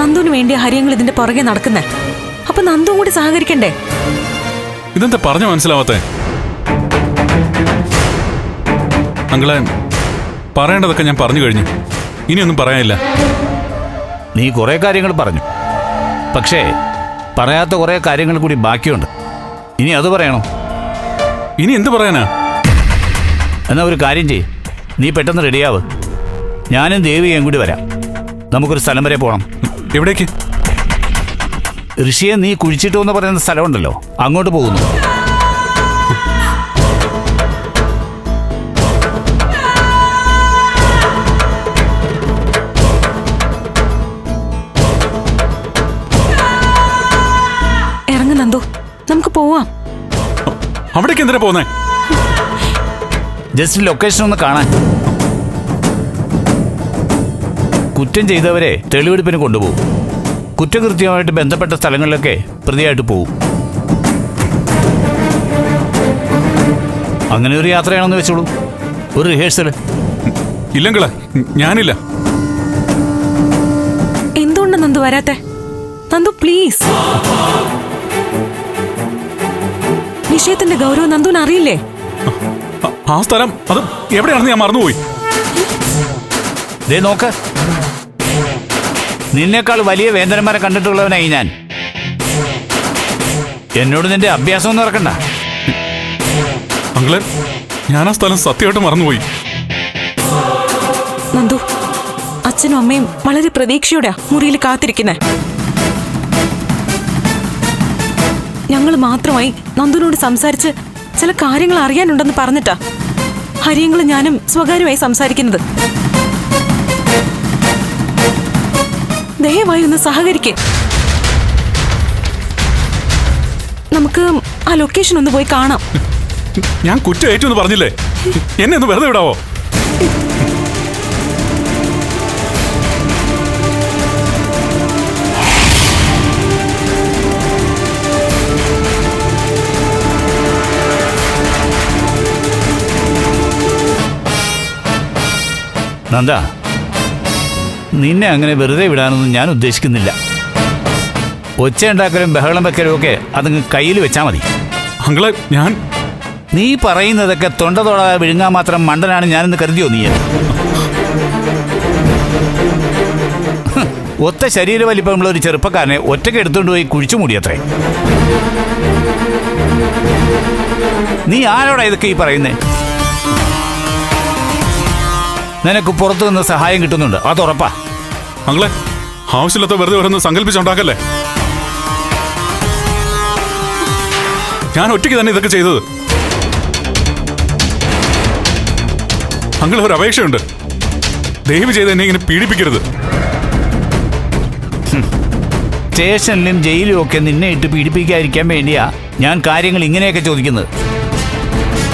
നന്ദുവിന് വേണ്ടി ഹരിയങ്ങൾ ഇതിന്റെ പുറകെ നടക്കുന്നേ. അപ്പൊ നന്ദുവും കൂടി സഹകരിക്കണ്ടേ? ഇതെന്താ പറഞ്ഞു മനസ്സിലാവാത്തെ? അങ്ങളെ, പറയേണ്ടതൊക്കെ ഞാൻ പറഞ്ഞു കഴിഞ്ഞു. ഇനിയൊന്നും പറയാനില്ല. നീ കുറെ കാര്യങ്ങൾ പറഞ്ഞു, പക്ഷേ പറയാത്ത കുറെ കാര്യങ്ങൾ കൂടി ബാക്കിയുണ്ട്. ഇനി അത് പറയണോ? ഇനി എന്ത് പറയാനാ? എന്നാ ഒരു കാര്യം ചെയ്യ്, നീ പെട്ടെന്ന് റെഡിയാവ്. ഞാനും ദേവികയും കൂടി വരാം. നമുക്കൊരു സ്ഥലം വരെ പോകണം. എവിടേക്ക്? ഋഷിയെ നീ കുഴിച്ചിട്ടു എന്ന് പറയുന്ന സ്ഥലമുണ്ടല്ലോ, അങ്ങോട്ട് പോകുന്നു. ഇറങ്ങ് നന്ദു, നമുക്ക് പോവാം. അവിടേക്ക് എന്തിനാ പോന്നേ? ജസ്റ്റ് ലൊക്കേഷൻ ഒന്ന് കാണാൻ. കുറ്റം ചെയ്തവരെ തെളിവെടുപ്പിന് കൊണ്ടുപോകും. കുറ്റകൃത്യവുമായിട്ട് ബന്ധപ്പെട്ട സ്ഥലങ്ങളിലൊക്കെ പ്രതിയായിട്ട് പോകും. അങ്ങനെ ഒരു യാത്രയാണെന്ന് വെച്ചോളൂ, ഒരു റിഹേഴ്സൽ. ഇല്ലെങ്കിലേ ഞാനില്ല. എന്തുകൊണ്ട് നന്ദു വരാത്തെ? നന്ദു പ്ലീസ്. വിഷയത്തിന്റെ ഗൗരവം നന്ദുവിന് അറിയില്ലേ? ആ സ്ഥലം അത് എവിടെയാണെന്ന് ഞാൻ മറന്നുപോയി. ദേ നോക്ക്, നിന്നേക്കാൾ വലിയ വേദനമാരെ കണ്ടിട്ടുള്ളവനായി ഞാൻ. എന്നോട് നിന്റെ അഭ്യാസം ഒന്നും ഇറക്കണ്ട. അങ്ങളെ, ഞാൻ ആ സ്ഥലം സത്യമായിട്ട് മറന്നുപോയി. നന്ദു, അച്ഛനും അമ്മയും വളരെ പ്രതീക്ഷയോടെയാ മുറിയിൽ കാത്തിരിക്കുന്നേ. ഞങ്ങൾ മാത്രമായി നന്ദുവിനോട് സംസാരിച്ച് ചില കാര്യങ്ങൾ അറിയാനുണ്ടെന്ന് പറഞ്ഞിട്ടാ ഹരിയങ്ങളും ഞാനും സ്വകാര്യമായി സംസാരിക്കുന്നത്. ദയവായി ഒന്ന് സഹകരിക്കേ. നമുക്ക് ആ ലൊക്കേഷൻ ഒന്ന് പോയി കാണാം. ഞാൻ കുറ്റം ഏറ്റെന്ന് പറഞ്ഞില്ലേ? എന്നെ ഒന്ന് വെറുതെ വിടാവോ? നന്ദ, നിന്നെ അങ്ങനെ വെറുതെ വിടാനൊന്നും ഞാൻ ഉദ്ദേശിക്കുന്നില്ല. ഒച്ചയുണ്ടാക്കലും ബഹളം വെക്കലും ഒക്കെ അതങ്ങ് കയ്യിൽ വെച്ചാൽ മതി. അങ്ങളെ, ഞാൻ നീ പറയുന്നതൊക്കെ തൊണ്ട തൊടാതെ വിഴുങ്ങാൻ മാത്രം മണ്ടനാണ് ഞാനെന്ന് കരുതിയോ നീ? ഒത്ത ശരീര വലിപ്പമുള്ള ഒരു ചെറുപ്പക്കാരനെ ഒറ്റയ്ക്ക് എടുത്തുകൊണ്ട് പോയി കുഴിച്ചു മൂടിയത്രേ. നീ ആരോടാ ഇതൊക്കെ ഈ പറയുന്നേ? നിനക്ക് പുറത്തു നിന്ന് സഹായം കിട്ടുന്നുണ്ട്, അതുറപ്പാ. അങ്ങളെ, ആവശ്യമില്ലാത്ത വെറുതെ ഓരോന്ന് സങ്കല്പിച്ചുണ്ടാക്കല്ലേ. ഞാൻ ഒറ്റയ്ക്ക് തന്നെ ഇതൊക്കെ ചെയ്തത്. അങ്ങളെ, ഒരു അപേക്ഷയുണ്ട്. ദയവ് ചെയ്ത് എന്നെ ഇങ്ങനെ പീഡിപ്പിക്കരുത്. സ്റ്റേഷനിലും ജയിലിലും ഒക്കെ നിന്നെ ഇട്ട് പീഡിപ്പിക്കാതിരിക്കാൻ വേണ്ടിയാ ഞാൻ കാര്യങ്ങൾ ഇങ്ങനെയൊക്കെ ചോദിക്കുന്നത്.